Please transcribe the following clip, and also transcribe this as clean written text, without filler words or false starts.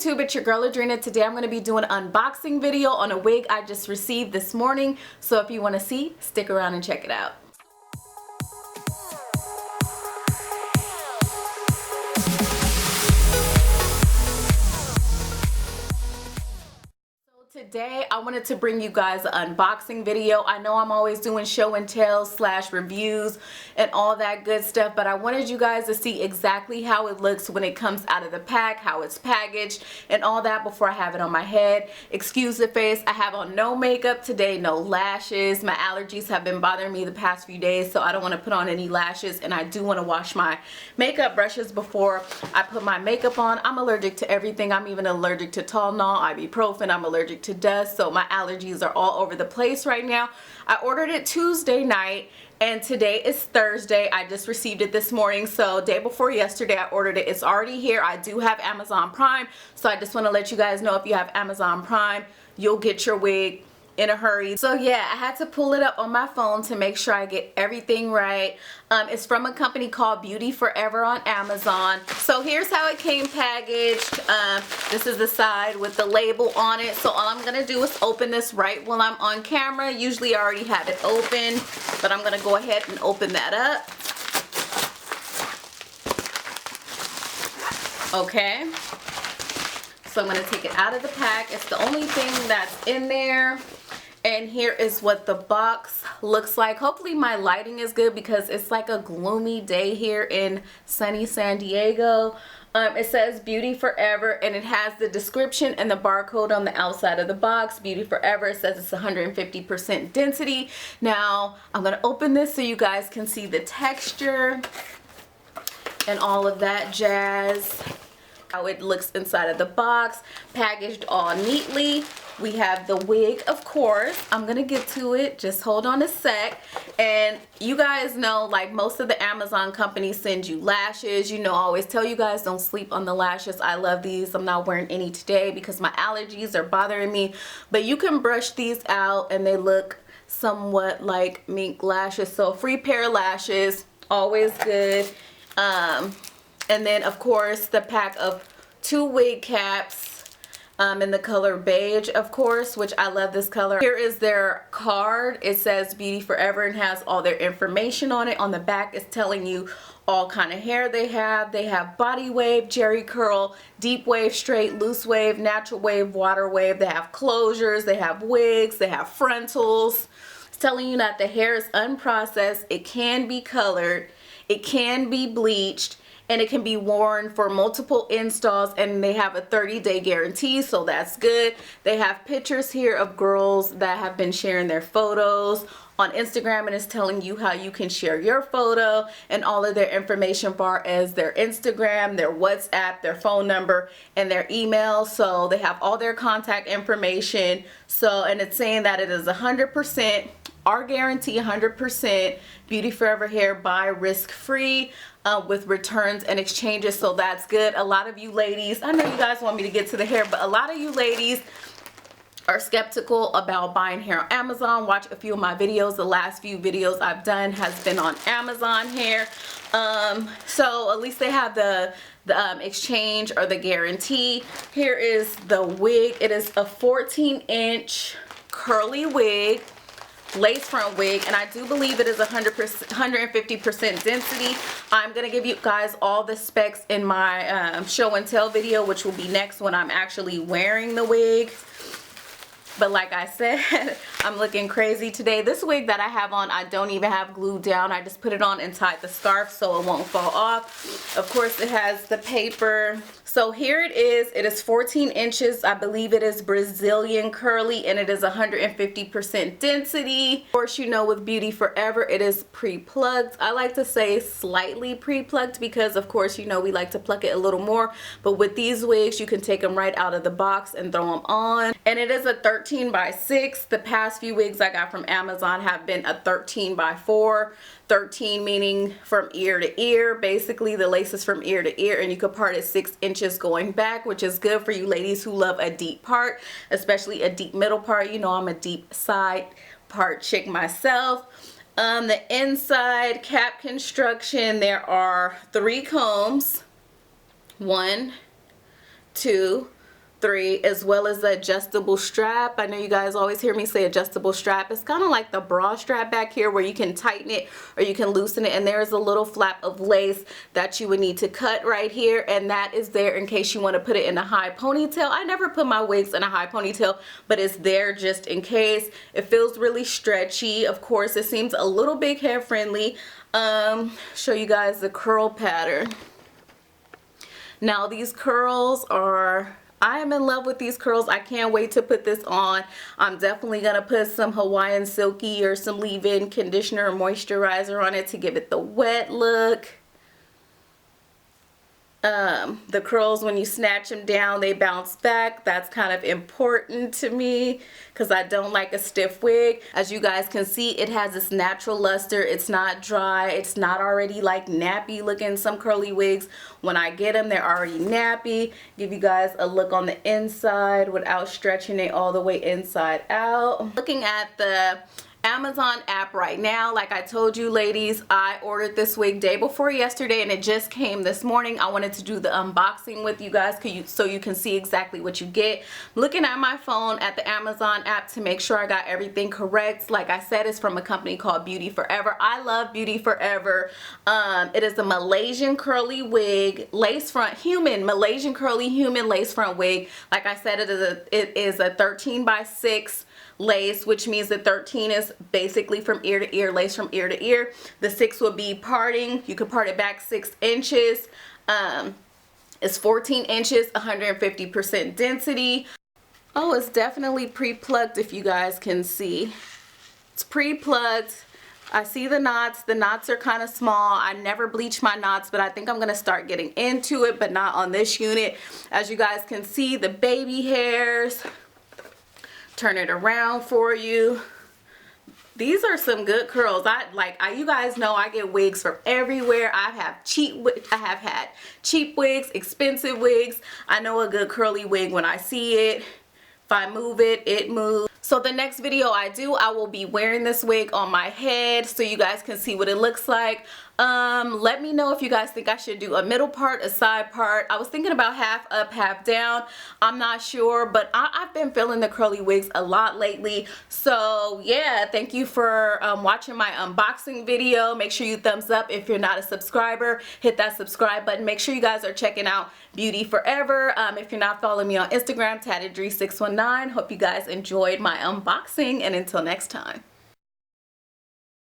YouTube? It's your girl Adrina. Today I'm going to be doing an unboxing video on a wig I just received this morning. So if you want to see, stick around and check it out. Today I wanted to bring you guys an unboxing video. I know I'm always doing show and tell / reviews and all that good stuff, but I wanted you guys to see exactly how it looks when it comes out of the pack, how it's packaged and all that before I have it on my head. Excuse the face, I have on no makeup today, no lashes. My allergies have been bothering me the past few days, so I don't want to put on any lashes, and I do want to wash my makeup brushes before I put my makeup on. I'm allergic to everything. I'm even allergic to Tylenol, ibuprofen. I'm allergic to dust, so my allergies are all over the place right now. I ordered it Tuesday night and today is Thursday. I just received it this morning, so day before yesterday I ordered it. It's already here. I do have Amazon Prime, so I just want to let you guys know, if you have Amazon Prime, you'll get your wig in a hurry. So yeah, I had to pull it up on my phone to make sure I get everything right. It's from a company called Beauty Forever on Amazon. So here's how it came packaged. This is the side with the label on it. So all I'm gonna do is open this right while I'm on camera. Usually I already have it open, but I'm gonna go ahead and open that up. Okay, so I'm gonna take it out of the pack. It's the only thing that's in there. And here is what the box looks like. Hopefully my lighting is good because it's like a gloomy day here in sunny San Diego. It says Beauty Forever, and it has the description and the barcode on the outside of the box. Beauty Forever, it says it's 150% density. Now I'm gonna open this so you guys can see the texture and all of that jazz. How it looks inside of the box, packaged all neatly. We have the wig, of course. I'm gonna get to it, just hold on a sec. And you guys know, like, most of the Amazon companies send you lashes. You know, I always tell you guys, don't sleep on the lashes. I love these. I'm not wearing any today because my allergies are bothering me, but you can brush these out and they look somewhat like mink lashes. So free pair of lashes, always good. And then of course the pack of 2 wig caps in the color beige, of course, which I love this color. Here is their card. It says Beauty Forever and has all their information on it. On the back it's telling you all kind of hair they have. They have body wave, jerry curl, deep wave, straight, loose wave, natural wave, water wave. They have closures, they have wigs, they have frontals. It's telling you that the hair is unprocessed, it can be colored, it can be bleached, and it can be worn for multiple installs, and they have a 30-day guarantee, so that's good. They have pictures here of girls that have been sharing their photos on Instagram, and it's telling you how you can share your photo and all of their information, far as their Instagram, their WhatsApp, their phone number, and their email. So they have all their contact information. So, and it's saying that it is 100%, our guarantee, 100% Beauty Forever hair, buy risk-free, with returns and exchanges, so that's good. A lot of you ladies, I know you guys want me to get to the hair, but a lot of you ladies are skeptical about buying hair on Amazon. Watch a few of my videos. The last few videos I've done has been on Amazon hair. So at least they have the exchange or the guarantee. Here is the wig. It is a 14-inch curly wig, lace front wig, and I do believe it is 150% density. I'm gonna give you guys all the specs in my show and tell video, which will be next when I'm actually wearing the wig. But like I said, I'm looking crazy today. This wig that I have on, I don't even have glued down. I just put it on and tied the scarf so it won't fall off. Of course, it has the paper. So here it is. It is 14 inches. I believe it is Brazilian curly, and it is 150% density. Of course, you know, with Beauty Forever, it is pre-plucked. I like to say slightly pre-plucked because, of course, you know, we like to pluck it a little more. But with these wigs, you can take them right out of the box and throw them on. And it is a 13 by 6. The past few wigs I got from Amazon have been a 13 by 4. 13 meaning from ear to ear. Basically, the lace is from ear to ear, and you could part it 6 inches going back, which is good for you ladies who love a deep part, especially a deep middle part. You know, I'm a deep side part chick myself. The inside cap construction, there are 3 combs. 1, 2, 3, as well as the adjustable strap. I know you guys always hear me say adjustable strap. It's kind of like the bra strap back here where you can tighten it or you can loosen it, and there's a little flap of lace that you would need to cut right here, and that is there in case you want to put it in a high ponytail. I never put my wigs in a high ponytail, but it's there just in case. It feels really stretchy. Of course, it seems a little big hair friendly. Show you guys the curl pattern. Now these curls are, I am in love with these curls. I can't wait to put this on. I'm definitely going to put some Hawaiian Silky or some leave-in conditioner or moisturizer on it to give it the wet look. The curls, when you snatch them down, they bounce back. That's kind of important to me because I don't like a stiff wig. As you guys can see, it has this natural luster. It's not dry. It's not already like nappy looking. Some curly wigs, when I get them, they're already nappy. Give you guys a look on the inside without stretching it all the way inside out. Looking at the Amazon app right now, like I told you ladies, I ordered this wig day before yesterday and it just came this morning. I wanted to do the unboxing with you guys so you can see exactly what you get. Looking at my phone at the Amazon app to make sure I got everything correct. Like I said, it's from a company called Beauty Forever. I love Beauty Forever. It is a Malaysian curly wig, lace front, Malaysian curly human lace front wig. Like I said, it is a 13x6 lace, which means that 13 is basically from ear to ear, lace from ear to ear. The 6 will be parting. You can part it back 6 inches. It's 14 inches, 150% density. Oh, it's definitely pre-plugged if you guys can see. It's pre-plugged. I see the knots. The knots are kind of small. I never bleach my knots, but I think I'm going to start getting into it, but not on this unit. As you guys can see, the baby hairs. Turn it around for you. These are some good curls. You guys know I get wigs from everywhere. I have had cheap wigs, expensive wigs. I know a good curly wig when I see it. If I move it, it moves. So the next video I do, I will be wearing this wig on my head so you guys can see what it looks like. Let me know if you guys think I should do a middle part, a side part. I was thinking about half up, half down. I'm not sure, but I've been feeling the curly wigs a lot lately. So yeah, thank you for watching my unboxing video. Make sure you thumbs up if you're not a subscriber. Hit that subscribe button. Make sure you guys are checking out Beauty Forever. If you're not following me on Instagram, TattedDree619. Hope you guys enjoyed my unboxing, and until next time.